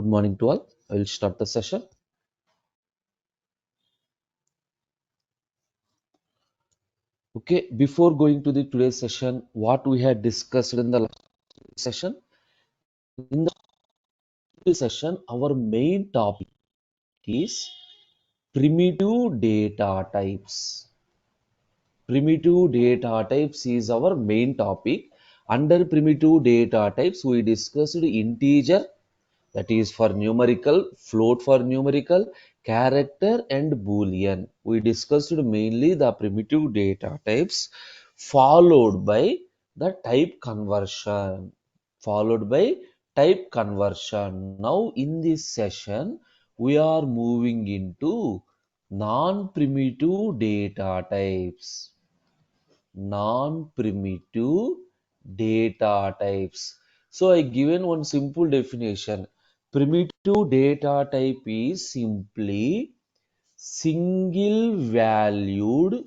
Good morning to all. I will start the session. Okay, before going to the today's session, what we had discussed in the last session, in the previous session, our main topic is primitive data types. Primitive data types is our main topic. Under primitive data types, we discussed integer, that is for numerical, float for numerical, character and boolean. We discussed mainly the primitive data types followed by the type conversion. Followed by type conversion. Now in this session, we are moving into non-primitive data types. Non-primitive data types. So I given one simple definition. Primitive data type is simply single valued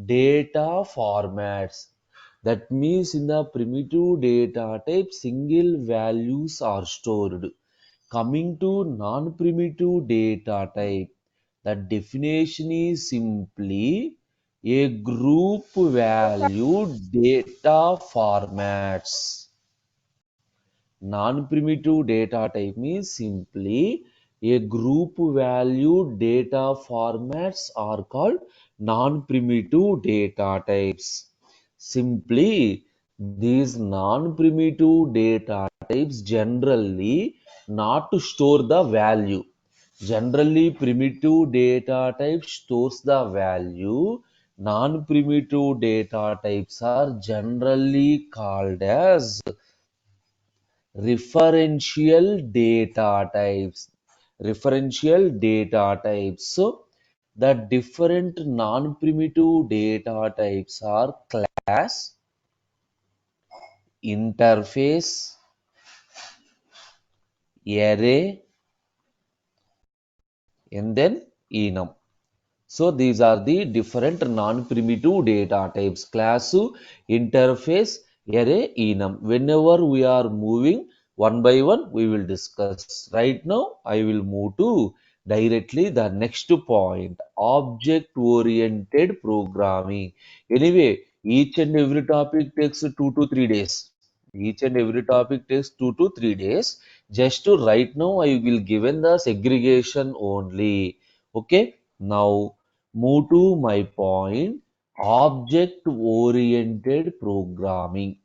data formats. That means in the primitive data type, single values are stored. Coming to non-primitive data type, the definition is simply a group valued data formats. Non-primitive data type means simply a group valued data formats are called non-primitive data types. Simply, these non-primitive data types generally not to store the value. Generally, primitive data type stores the value. Non-primitive data types are generally called as referential data types. Referential data types. So, the different non-primitive data types are class, interface, array, and then enum. So these are the different non-primitive data types: class, interface, array, enum. Whenever we are moving one by one, we will discuss. Right now, I will move to directly the next point: object-oriented programming. Anyway, each and every topic takes 2 to 3 days. Each and every topic takes 2 to 3 days. Just to right now, I will given the segregation only. Okay. Now move to my point: object oriented programming.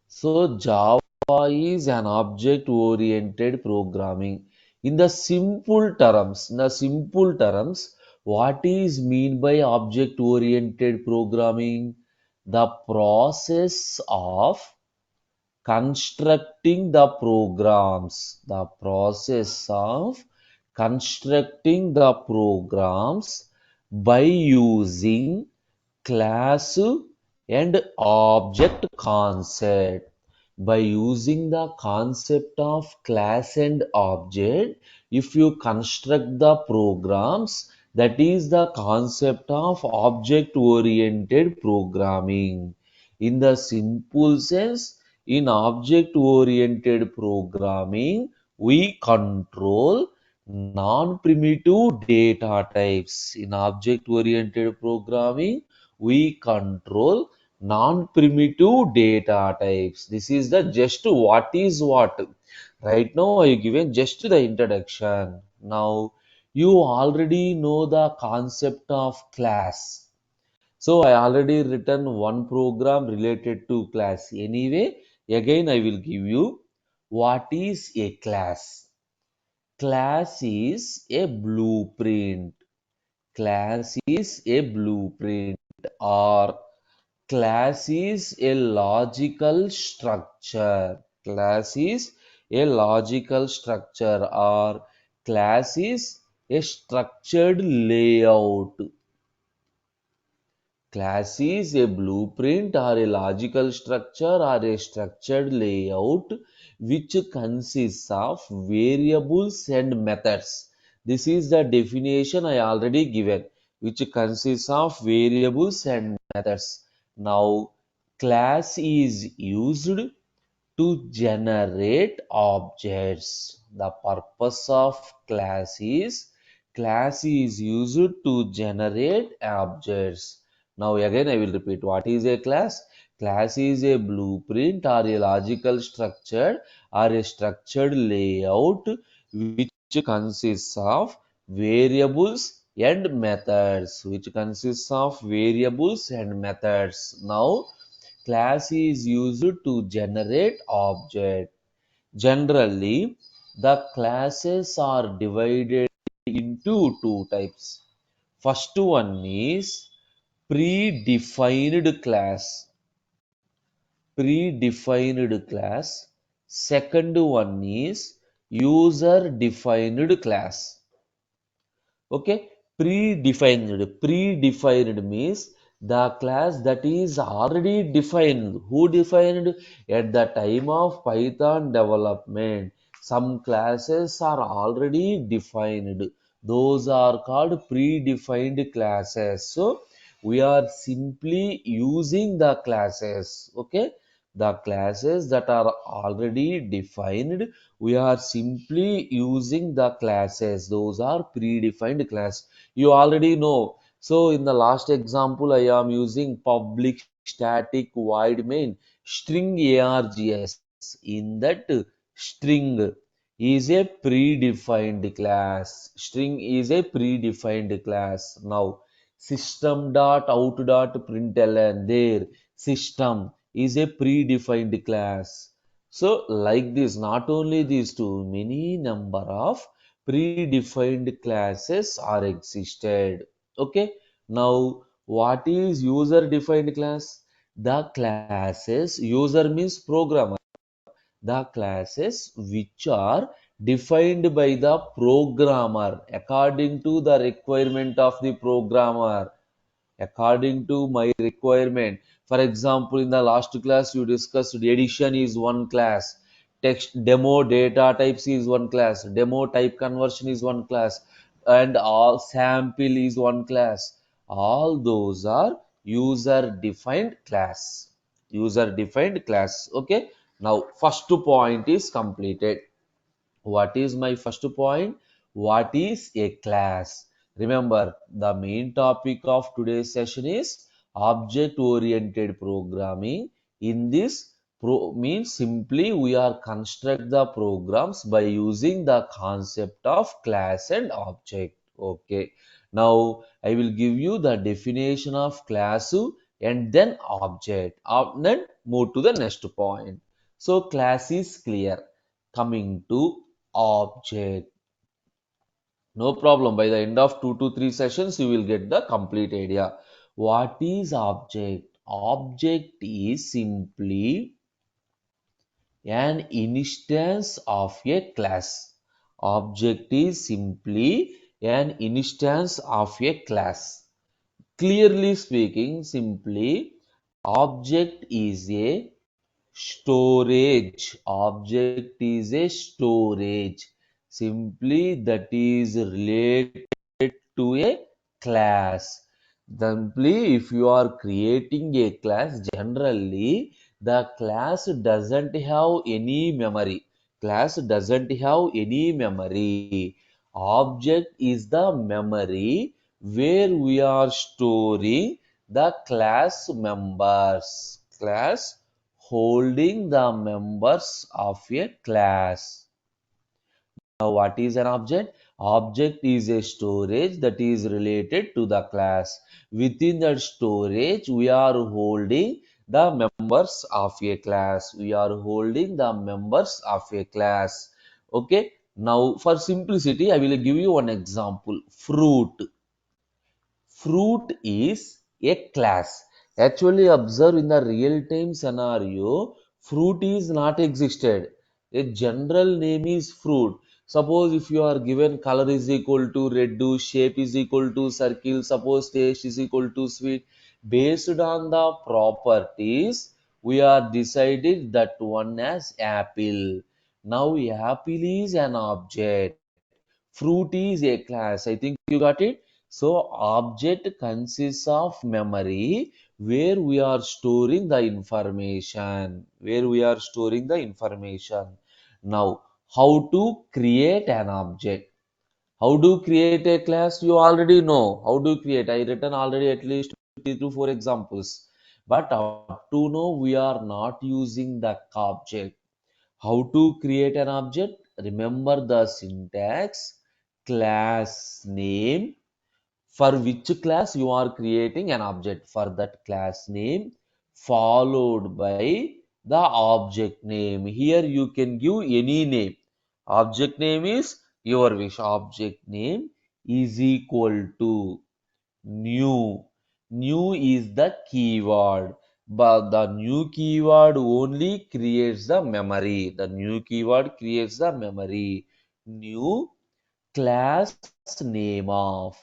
So Java is an object oriented programming. In the simple terms, what is mean by object oriented programming? The process of constructing the programs. The process of constructing the programs by using class and object concept. By using the concept of class and object, if you construct the programs, that is the concept of object oriented programming. In the simple sense, in object oriented programming, we control non-primitive data types. In object oriented programming, we control non-primitive data types. This is the just what is what. Right now, I given just the introduction. Now, you already know the concept of class. So, I already written one program related to class. Anyway, again, I will give you what is a class. Class is a blueprint. Class is a blueprint, or class is a logical structure. Class is a logical structure, or class is a structured layout. Class is a blueprint or a logical structure or a structured layout which consists of variables and methods. This is the definition I already given, which consists of variables and methods. Now, class is used to generate objects. The purpose of class is used to generate objects. Now again I will repeat, what is a class? Class is a blueprint or a logical structure or a structured layout which consists of variables and methods. Now class is used to generate object. Generally, the classes are divided into two types. First one is predefined class. Predefined class. Second one is user defined class. Okay, predefined means the class that is already defined. Who defined? At the time of Python development, some classes are already defined. Those are called predefined classes. So we are simply using the classes. Okay, the classes that are already defined, we are simply using the classes. Those are predefined class. You already know. So in the last example, I am using public static void main string args. In that, string is a predefined class. String is a predefined class. Now system dot out dot println, there system is a predefined class. So like this, not only these two, many number of predefined classes are existed. Okay. Now what is user defined class? The classes, user means programmer, the classes which are defined by the programmer according to the requirement of the programmer, according to my requirement. For example, in the last class you discussed addition is one class, text demo data types is one class, demo type conversion is one class, and all sample is one class. All those are user defined class. User defined class. Okay. Now first point is completed. What is my first point? What is a class? Remember, the main topic of today's session is object oriented programming. In this means simply we are construct the programs by using the concept of class and object. Okay. Now I will give you the definition of class and then object. Then move to the next point. So class is clear. Coming to object. No problem. By the end of 2 to 3 sessions, you will get the complete idea. What is object? Object is simply an instance of a class. Object is simply an instance of a class. Clearly speaking, simply, object is a storage. Object is a storage. Simply that is related to a class. Simply if you are creating a class, generally the class doesn't have any memory. Class doesn't have any memory. Object is the memory where we are storing the class members. Class holding the members of a class. Now, what is an object? Object is a storage that is related to the class. Within that storage, we are holding the members of a class. We are holding the members of a class. Okay. Now, for simplicity, I will give you one example. Fruit. Fruit is a class. Actually, observe in the real time scenario, fruit is not existed. A general name is fruit. Suppose if you are given color is equal to red, shape is equal to circle, suppose taste is equal to sweet. Based on the properties, we are decided that one as apple. Now, apple is an object. Fruit is a class. I think you got it. So object consists of memory where we are storing the information. Where we are storing the information. Now, how to create an object? How to create a class? You already know how to create. I written already at least 3 to 4 examples. But up to now, we are not using the object. How to create an object? Remember the syntax, class name, for which class you are creating an object, for that class name followed by the object name. Here you can give any name. Object name is your wish. Object name is equal to new. New is the keyword, but the new keyword only creates the memory. The new keyword creates the memory. New class name of.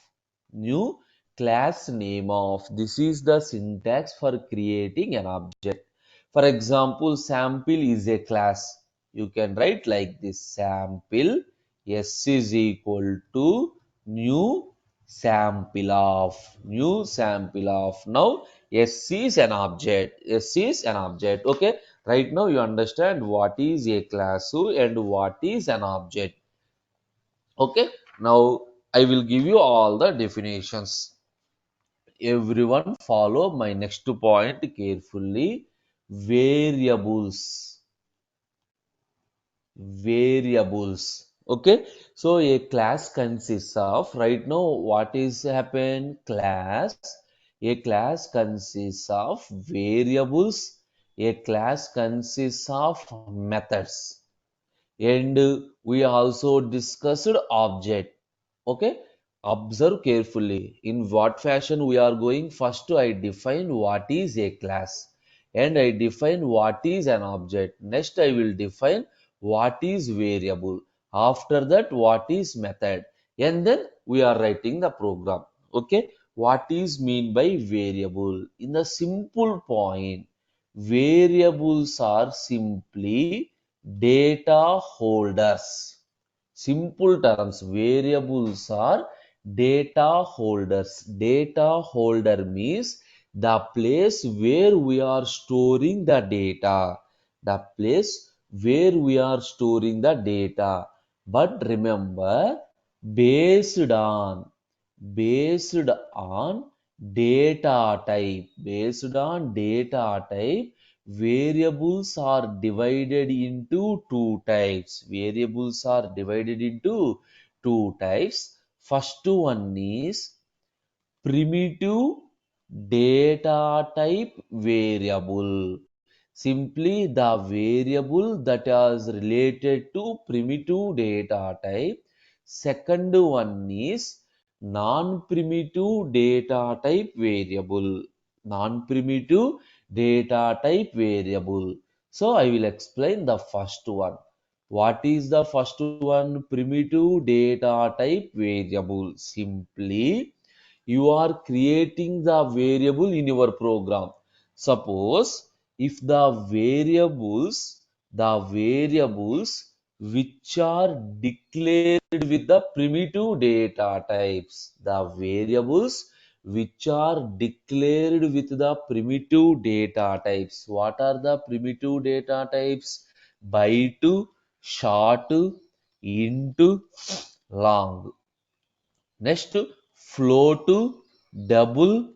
New class name of. This is the syntax for creating an object. For example, sample is a class. You can write like this: sample s is equal to new sample of. New sample of. Now s is an object. S is an object. Okay, right now you understand what is a class and what is an object. Okay, now I will give you all the definitions. Everyone follow my next point carefully. Variables. Variables. Okay, so a class consists of, right now what is happen? Class. A class consists of variables. A class consists of methods. And we also discussed object. Okay, observe carefully in what fashion we are going. First I define what is a class, and I define what is an object. Next I will define what is variable. After that what is method, and then we are writing the program. Okay, what is mean by variable? In the simple point, variables are simply data holders. Simple terms, variables are data holders. Data holder means the place where we are storing the data. The place where we are storing the data. But remember, based on based on data type. Based on data type, variables are divided into two types. Variables are divided into two types. First one is primitive data type variable. Simply the variable that is related to primitive data type. Second one is non-primitive data type variable. Non-primitive data type variable. So I will explain the first one. What is the first one? Primitive data type variable. Simply you are creating the variable in your program. Suppose if the variables which are declared with the primitive data types, the variables which are declared with the primitive data types. What are the primitive data types? Byte, short, int, long. Next, float, double.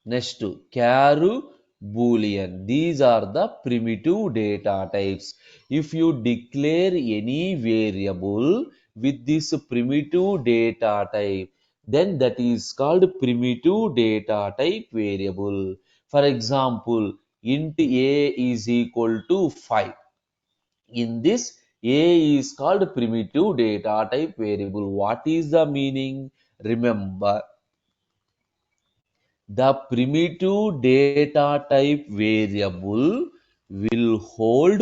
Next, char, boolean. These are the primitive data types. If you declare any variable with this primitive data type, then that is called primitive data type variable. For example, int a is equal to 5. In this, a is called primitive data type variable. What is the meaning? Remember, the primitive data type variable will hold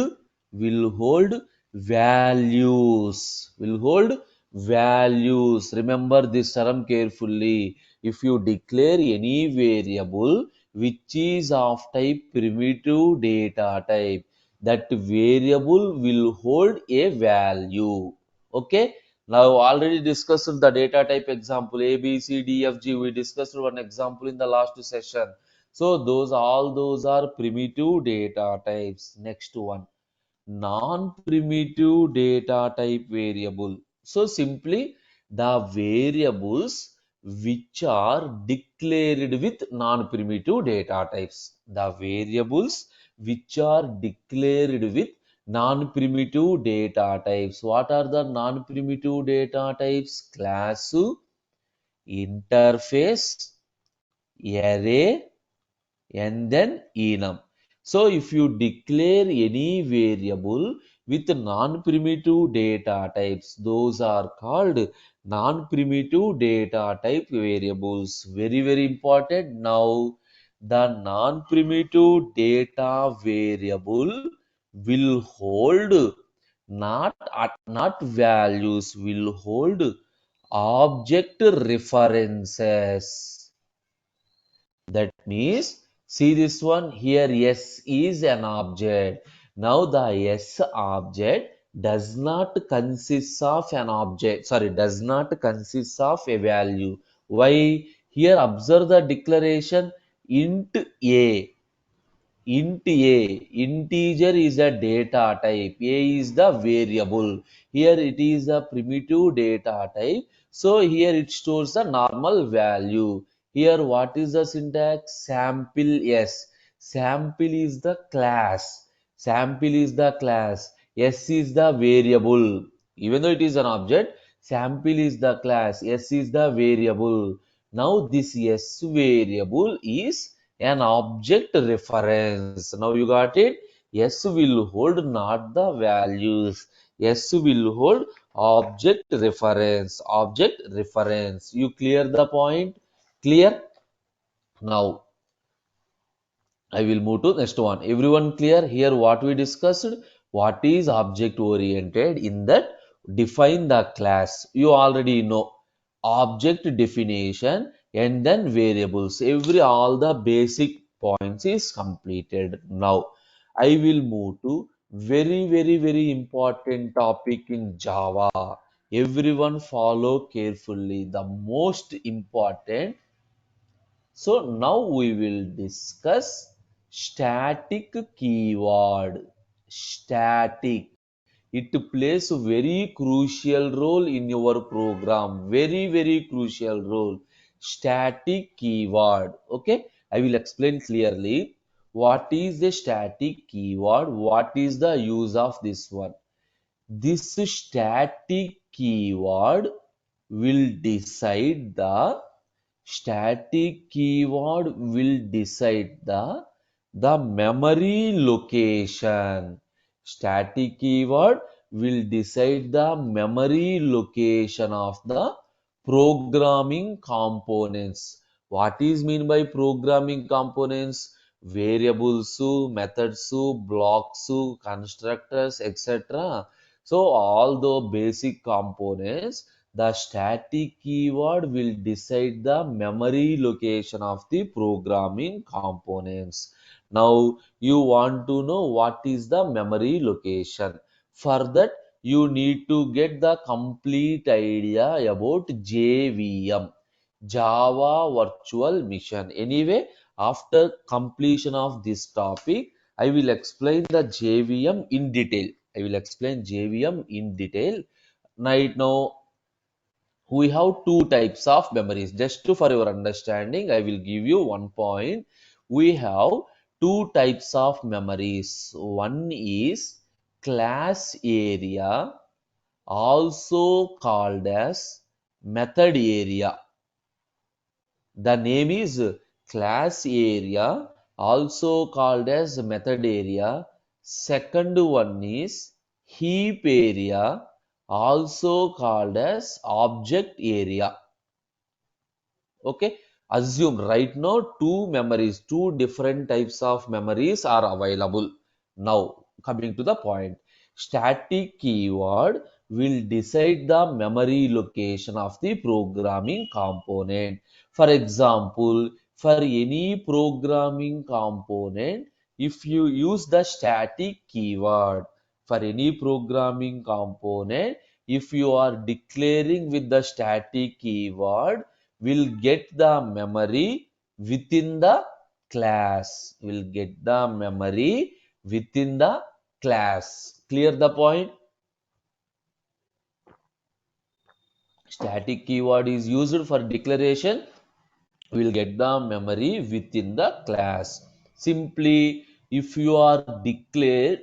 will hold values. Will hold values. Remember this term carefully. If you declare any variable which is of type primitive data type, that variable will hold a value. Okay. Now already discussed the data type example A, B, C, D, F, G. We discussed one example in the last session. So those all those are primitive data types. Next one, non-primitive data type variable. So simply the variables which are declared with non-primitive data types. The variables which are declared with non-primitive data types. What are the non-primitive data types? Class, interface, array, and then enum. So if you declare any variable with non-primitive data types, those are called non-primitive data type variables. Very, very important. Now, the non-primitive data variable will hold not values, will hold object references. That means, see this one here, S is an object. Now the S object does not consist of an object, sorry, does not consist of a value. Why? Here observe the declaration int A. Int A, integer is a data type, A is the variable. Here it is a primitive data type. So here it stores the normal value. Here what is the syntax? Sample S. Sample is the class. Sample is the class. S is the variable. Even though it is an object, sample is the class. S is the variable. Now this S variable is an object reference. Now you got it? S will hold not the values. S will hold object reference. Object reference. You clear the point? Clear? Now I will move to next one. Everyone clear here what we discussed? What is object oriented? In that, define the class. You already know object definition and then variables. Every all the basic points is completed. Now I will move to very important topic in Java. Everyone follow carefully. The most important, so now we will discuss static keyword. Static. It plays a very crucial role in your program. Very crucial role. Static keyword. Okay. I will explain clearly. What is the static keyword? What is the use of this one? This static keyword will decide the static keyword will decide the memory location. Static keyword will decide the memory location of the programming components. What is mean by programming components? Variables, methods, blocks, constructors, etc. So all the basic components, the static keyword will decide the memory location of the programming components. Now you want to know what is the memory location. For that, you need to get the complete idea about JVM, Java Virtual Machine. Anyway, after completion of this topic, I will explain the JVM in detail. I will explain JVM in detail. Right now, we have two types of memories. Just for your understanding, I will give you one point. We have two types of memories. One is class area, also called as method area. The name is class area, also called as method area. Second one is heap area, also called as object area. Okay, assume right now two memories, two different types of memories are available. Now, coming to the point, static keyword will decide the memory location of the programming component. For example, for any programming component, if you use the static keyword for any programming component, if you are declaring with the static keyword, will get the memory within the class. Will get the memory within the class. Clear the point? Static keyword is used for declaration. Will get the memory within the class. Simply, if you are declare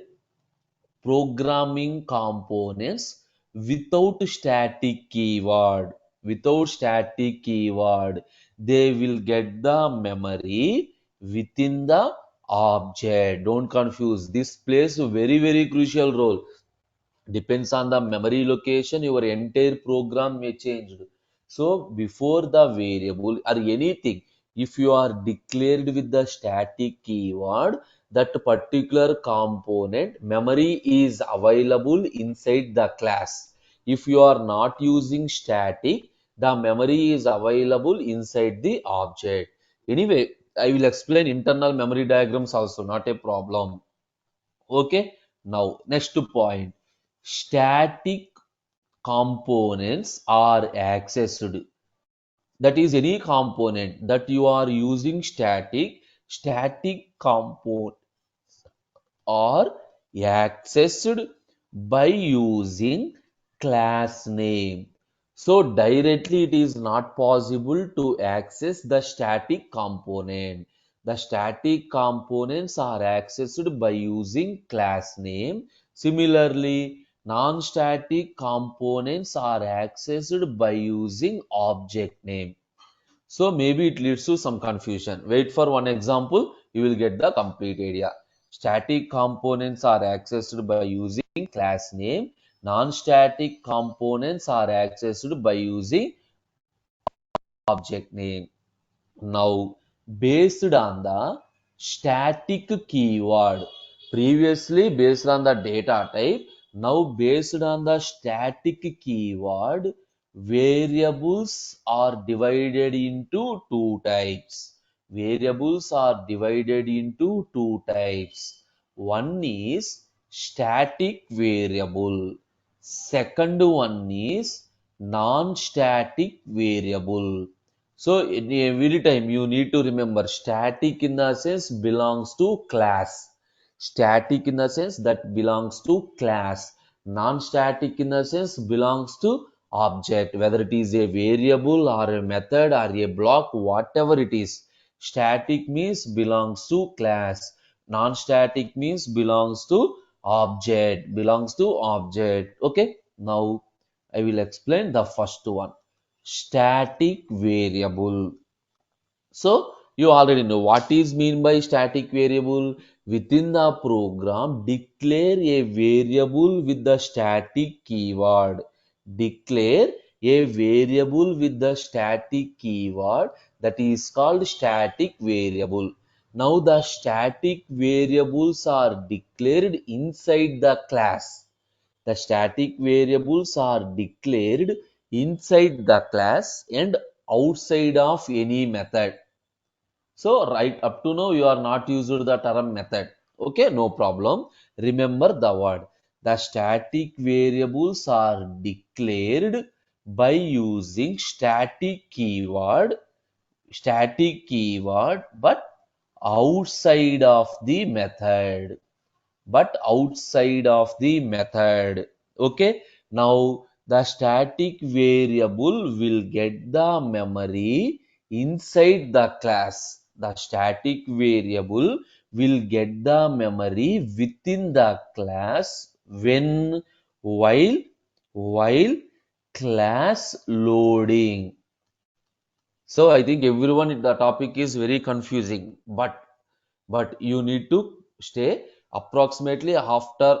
programming components without static keyword, they will get the memory within the object. Don't confuse. This plays a very crucial role. Depends on the memory location, your entire program may change. So before the variable or anything, if you are declared with the static keyword, that particular component memory is available inside the class. If you are not using static, the memory is available inside the object. Anyway, I will explain internal memory diagrams also, not a problem. Okay, now next point. Static components are accessed. That is any component that you are using static component are accessed by using class name. So directly it is not possible to access the static component. The static components are accessed by using class name. Similarly, non-static components are accessed by using object name. So maybe it leads to some confusion. Wait for one example, you will get the complete idea. Static components are accessed by using class name. Non-static components are accessed by using object name. Now, based on the static keyword, previously based on the data type, now based on the static keyword, variables are divided into two types. Variables are divided into two types. One is static variable. Second one is non-static variable. So in every time you need to remember static in the sense belongs to class. Static in the sense that belongs to class. Non-static in the sense belongs to object, whether it is a variable or a method or a block, whatever it is. Static means belongs to class. Non-static means belongs to object. Okay, now I will explain the first one. Static variable. So you already know what is mean by static variable. Within the program, declare a variable with the static keyword. Declare a variable with the static keyword, that is called static variable. Now the static variables are declared inside the class. The static variables are declared inside the class and outside of any method. So right up to now you are not used the term method. Okay, no problem. Remember the word. The static variables are declared by using static keyword, but outside of the method. Okay, now the static variable will get the memory inside the class. The static variable will get the memory within the class when while class loading. So I think everyone in the topic is very confusing, but you need to stay approximately after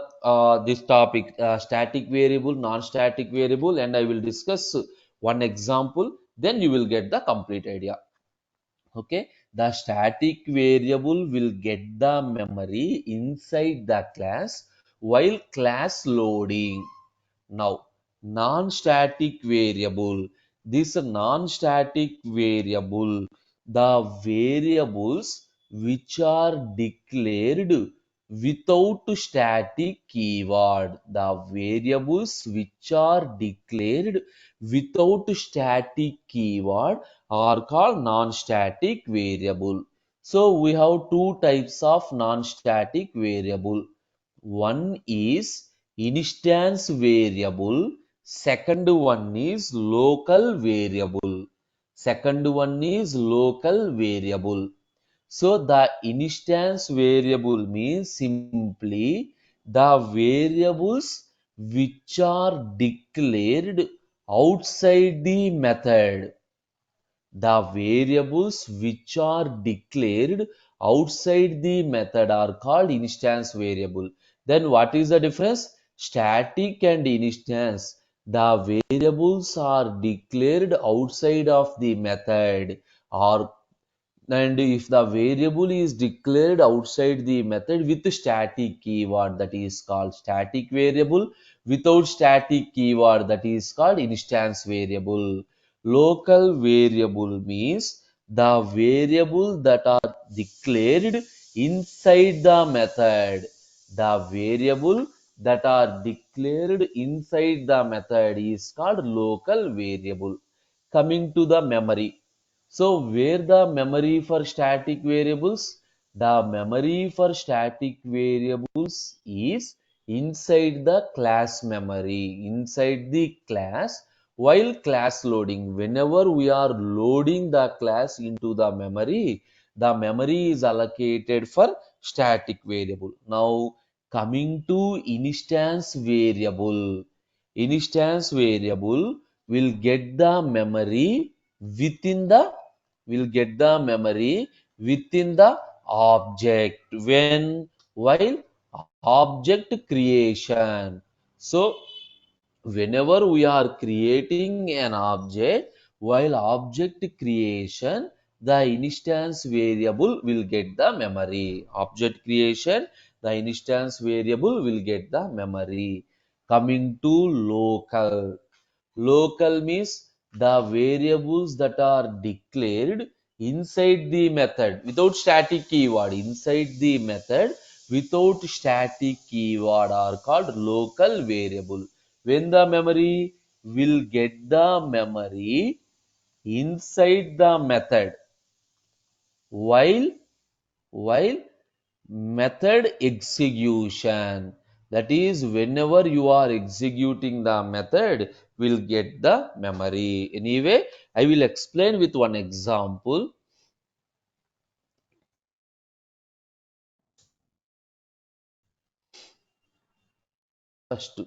this topic, static variable, non-static variable, and I will discuss one example, then you will get the complete idea. Okay, the static variable will get the memory inside the class while class loading. Now, non-static variable. This non-static variable, the variables which are declared without static keyword. The variables which are declared without static keyword are called non-static variable. So we have two types of non-static variable. One is instance variable, second one is local variable. Second one is local variable. So the instance variable means simply the variables which are declared outside the method. The variables which are declared outside the method are called instance variable. Then what is the difference? Static and instance. The variables are declared outside of the method, or and if the variable is declared outside the method with static keyword, that is called static variable. Without static keyword, that is called instance variable. Local variable means the variable that are declared inside the method. The variable that are declared inside the method is called local variable. Coming to the memory. So where the memory for static variables? The memory for static variables is inside the class memory, inside the class. While class loading, whenever we are loading the class into the memory is allocated for static variable. Now coming to instance variable. Instance variable will get the memory within the will get the memory within the object when while object creation. So whenever we are creating an object, while object creation, the instance variable will get the memory. Object creation, the instance variable will get the memory. Coming to local. Local means the variables that are declared inside the method without static keyword. Inside the method without static keyword are called local variable. When the memory will get the memory inside the method while while method execution, that is whenever you are executing the method will get the memory. Anyway, I will explain with one example. First,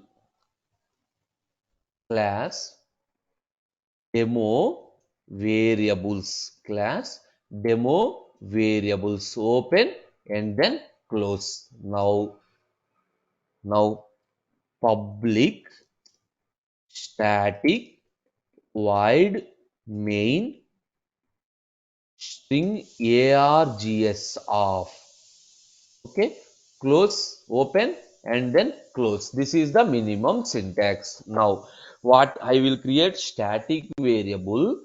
class demo variables. Class demo variables, open and then close. Now public static void main string args of. Okay, close, open and then close. This is the minimum syntax. Now what I will create: static variable,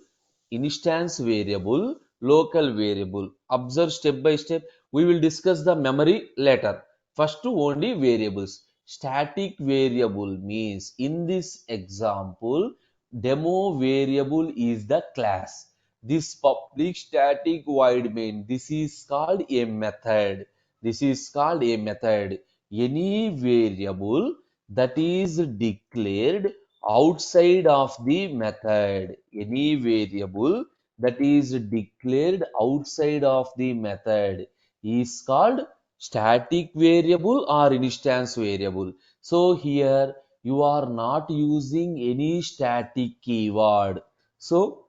instance variable, local variable. Observe step by step. We will discuss the memory later. First only variables. Static variable means in this example demo variable is the class. This public static void main, this is called a method. This is called a method. Any variable that is declared outside of the method. Any variable that is declared outside of the method is called static variable or instance variable. So here you are not using any static keyword. So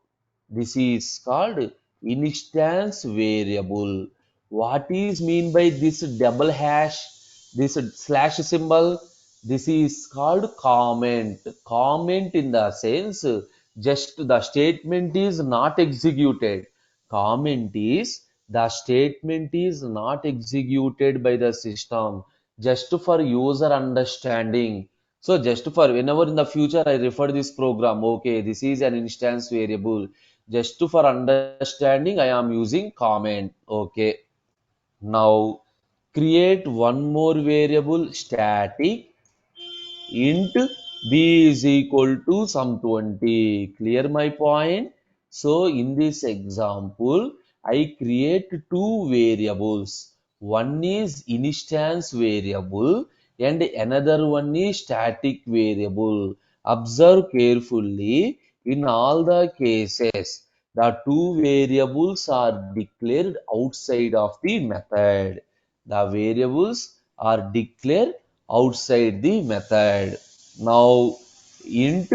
this is called instance variable. What is mean by this double hash, this slash symbol? This is called comment. Comment in the sense just the statement is not executed. Comment is the statement is not executed by the system, just for user understanding. So just for whenever in the future I refer this program, okay, this is an instance variable. Just for understanding, I am using comment. Okay. Now create one more variable static int b is equal to some 20. Clear my point? So in this example, I create two variables. One is instance variable and another one is static variable. Observe carefully. In all the cases, the two variables are declared outside of the method. The variables are declared outside the method. Now int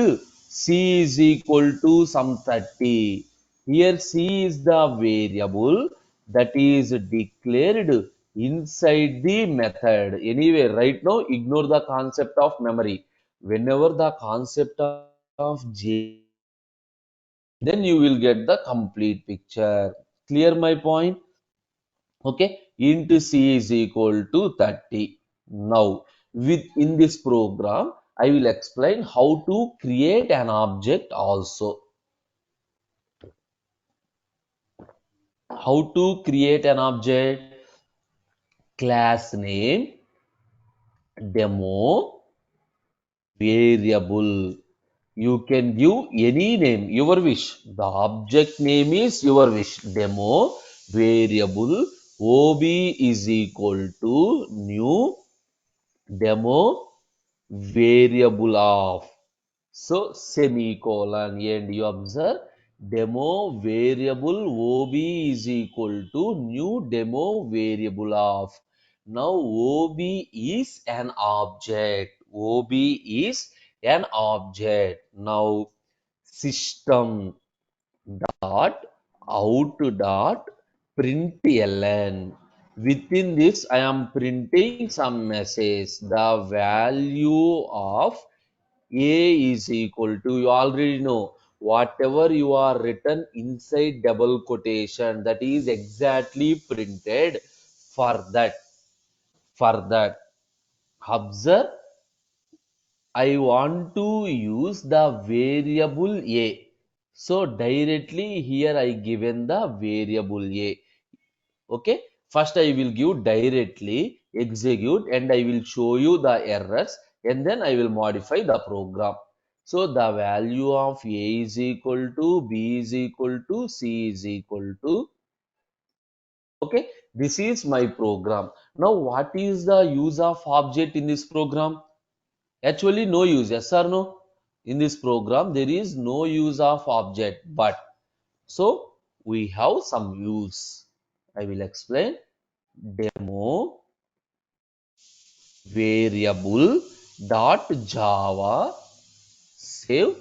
c is equal to some 30. Here c is the variable that is declared inside the method. Anyway, right now ignore the concept of memory. Whenever the concept of J, then you will get the complete picture. Clear my point? Okay, int c is equal to 30. Now within this program I will explain how to create an object also. How to create an object? Class name, demo, variable. You can give any name, your wish. The object name is your wish. Demo, variable, ob is equal to new demo variable of. So semicolon, and you observe demo variable ob is equal to new demo variable of. Now ob is an object. Ob is an object. Now system dot out dot println. Within this I am printing some message. The value of a is equal to, you already know, whatever you are written inside double quotation, that is exactly printed. For that observe, I want to use the variable a. So directly here I given the variable a. Okay. First I will give directly execute and I will show you the errors and then I will modify the program. So the value of a is equal to b is equal to c is equal to. Okay. This is my program. Now what is the use of object in this program? Actually, no use. Yes or no? In this program, there is no use of object, but so we have some use. I will explain. Demo variable dot java. Save.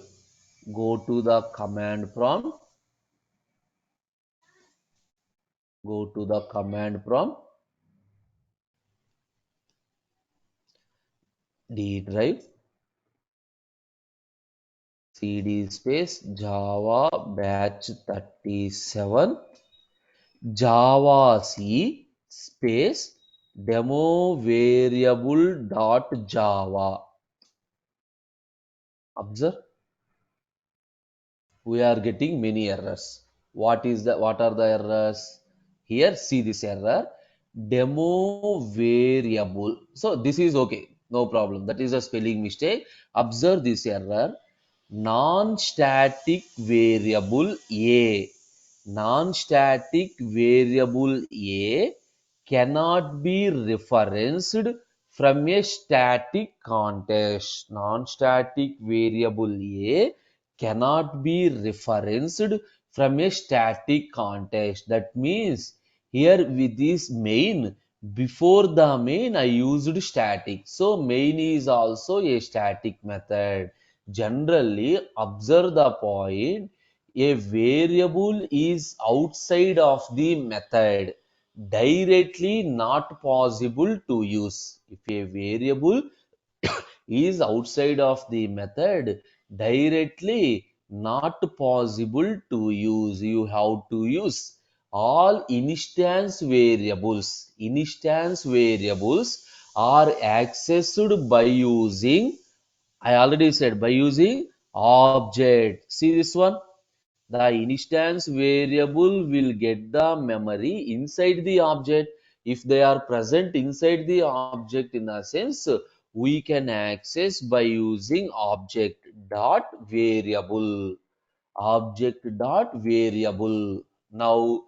Go to the command prompt. Go to the command prompt. D drive. CD space Java batch 37. Java C space demo variable dot java. Observe, we are getting many errors. What are the errors? Here, see this error. Demo variable. So this is okay. No problem. That is a spelling mistake. Observe this error. Non-static variable A. Non-static variable A cannot be referenced from a static context. Non-static variable A cannot be referenced from a static context. That means here with this main, before the main I used static. So main is also a static method. Generally, observe the point. A variable is outside of the method. Directly not possible to use. If a variable is outside of the method, directly not possible to use. You have to use all instance variables. Instance variables are accessed by using, I already said, by using object. See this one? The instance variable will get the memory inside the object. If they are present inside the object in a sense, we can access by using object dot variable. Object dot variable. Now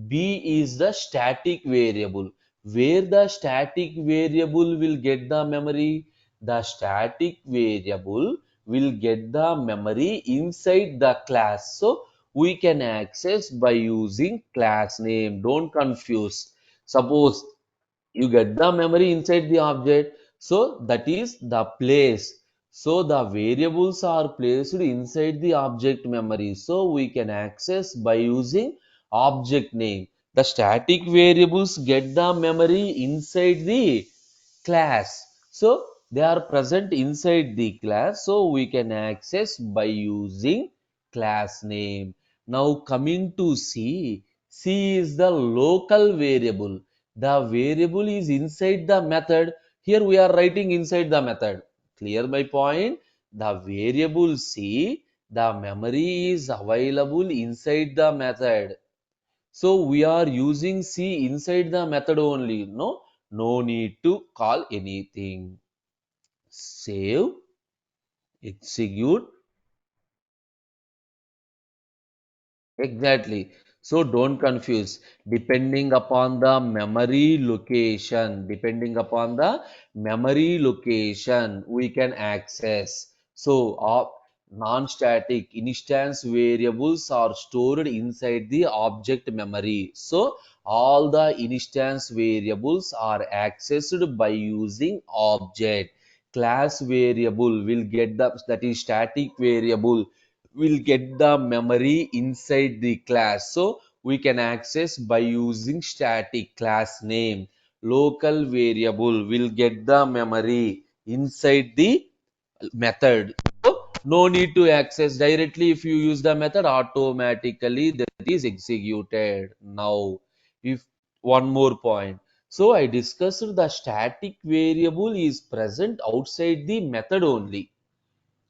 B is the static variable. Where the static variable will get the memory? The static variable will get the memory inside the class. So we can access by using class name. Don't confuse. Suppose you get the memory inside the object, so that is the place. So the variables are placed inside the object memory, so we can access by using object name. The static variables get the memory inside the class, so they are present inside the class, so we can access by using class name. Now coming to C is the local variable. The variable is inside the method. Here we are writing inside the method. Clear my point? The variable C, the memory is available inside the method. So we are using C inside the method only. No need to call anything. Save, execute. Exactly. So don't confuse. Depending upon the memory location, we can access. So, non-static instance variables are stored inside the object memory. So, all the instance variables are accessed by using object. Class variable will get the, that is static variable will get the memory inside the class. So we can access by using static class name. Local variable will get the memory inside the method. So no need to access directly. If you use the method, automatically that is executed. Now, if one more point. So I discussed the static variable is present outside the method only.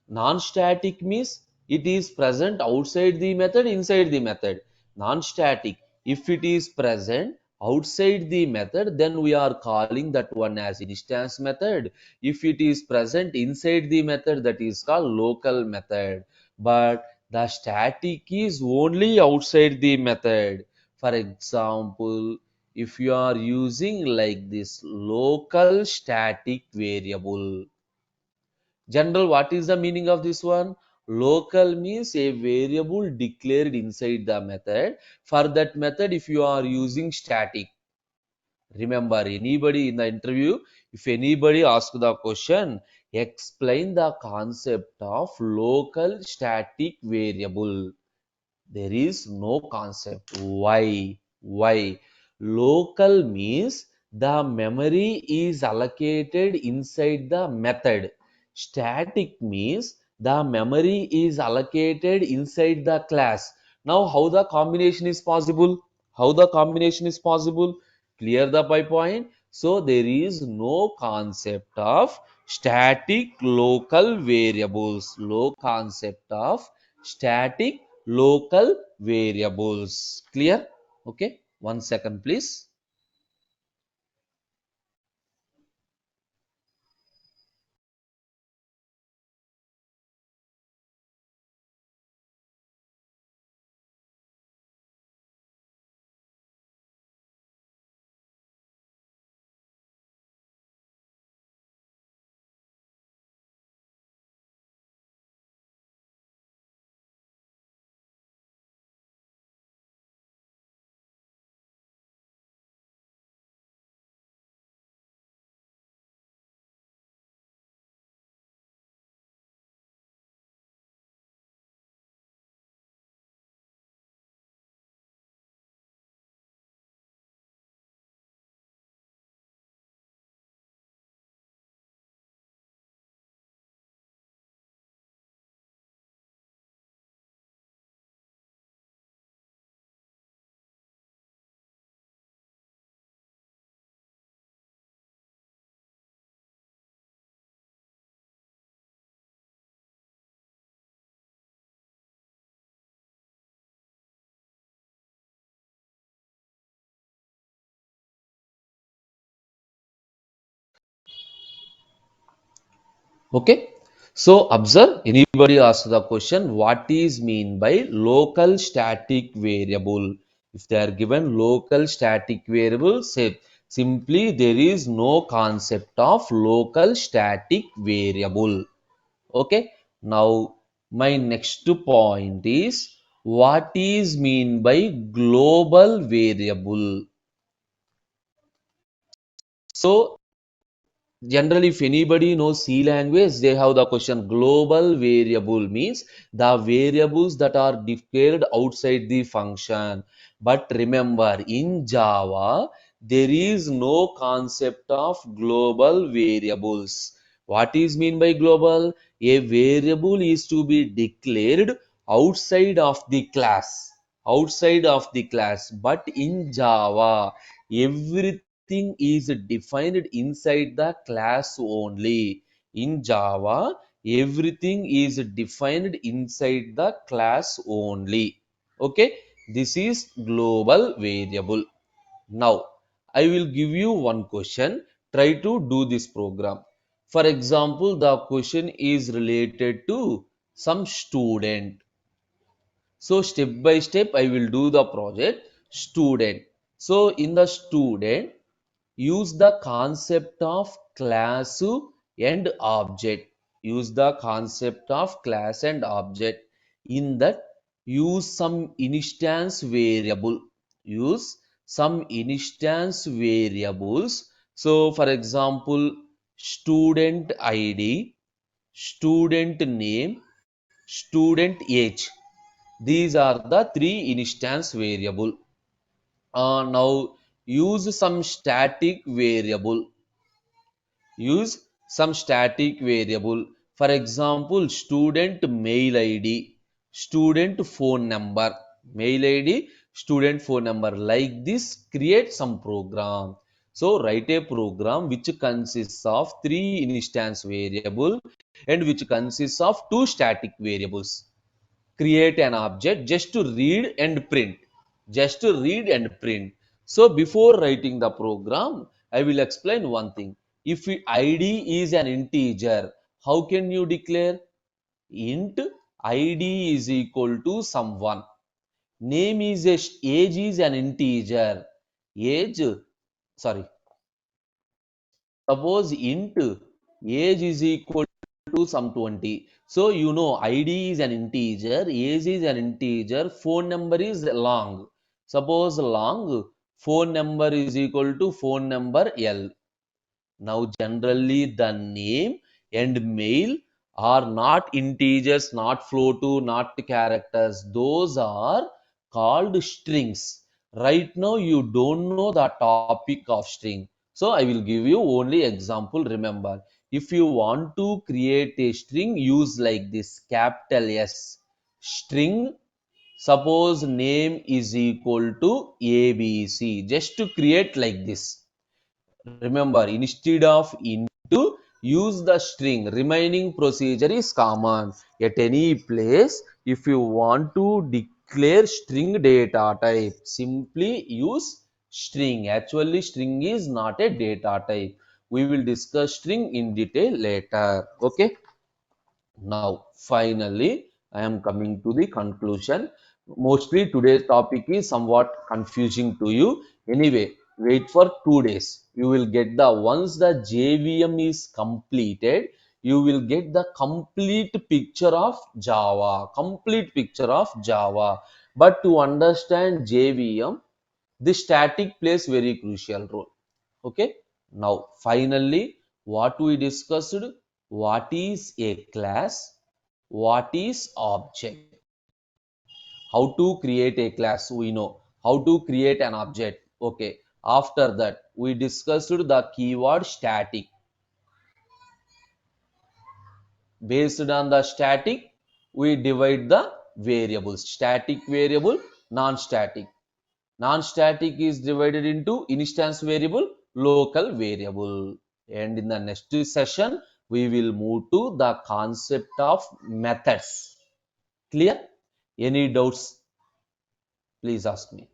Non-static means it is present outside the method, inside the method. Non-static, if it is present outside the method, then we are calling that one as instance method. If it is present inside the method, that is called local method. But the static is only outside the method. For example, if you are using like this local static variable. General, what is the meaning of this one? Local means a variable declared inside the method. For that method, if you are using static, remember anybody in the interview, if anybody asks the question, explain the concept of local static variable. There is no concept. Why? Why? Local means the memory is allocated inside the method. Static means the memory is allocated inside the class. Now, how the combination is possible? How the combination is possible? Clear the by point. So, there is no concept of static local variables. No concept of static local variables. Clear? Okay. 1 second, please. Okay. So observe, anybody ask the question, what is mean by local static variable? If they are given local static variable, say simply there is no concept of local static variable. Okay. Now my next point is, what is mean by global variable? So generally, if anybody knows C language, they have the question, global variable means the variables that are declared outside the function. But remember, in Java, there is no concept of global variables. What is mean by global? A variable is to be declared outside of the class. Outside of the class. But in Java, everything is defined inside the class only. In Java, everything is defined inside the class only. Okay, this is global variable. Now, I will give you one question. Try to do this program. For example, the question is related to some student. So step by step, I will do the project student. So in the student, use the concept of class and object. Use the concept of class and object. In that, use some instance variable. Use some instance variables. So for example, student ID, student name, student age. These are the three instance variable. Now use some static variable. Use some static variable. For example, student mail ID, student phone number, mail ID, student phone number. Like this, create some program. So write a program which consists of three instance variable and which consists of two static variables. Create an object just to read and print, just to read and print. So before writing the program, I will explain one thing. If id is an integer, how can you declare? Int id is equal to someone. Name is a age is an integer. Age, sorry, suppose int age is equal to some 20. So you know id is an integer, age is an integer, phone number is long. Suppose long, phone number is equal to phone number L. Now, generally, the name and mail are not integers, not float, not characters. Those are called strings. Right now, you don't know the topic of string. So, I will give you only example. Remember, if you want to create a string, use like this, capital S. String, suppose name is equal to ABC. Just to create like this. Remember, instead of into, use the string. Remaining procedure is common. At any place, if you want to declare string data type, simply use string. Actually, string is not a data type. We will discuss string in detail later. Okay. Now, finally, I am coming to the conclusion. Mostly today's topic is somewhat confusing to you. Anyway, wait for 2 days. You will get the, once the JVM is completed, you will get the complete picture of Java. Complete picture of Java. But to understand JVM, the static plays very crucial role. Okay. Now, finally, what we discussed, what is a class, what is object, how to create a class, we know, how to create an object. Okay. After that, we discussed the keyword static. Based on the static, we divide the variables, static variable, non-static. Non-static is divided into instance variable, local variable. And in the next session, we will move to the concept of methods. Clear? Any doubts? Please ask me.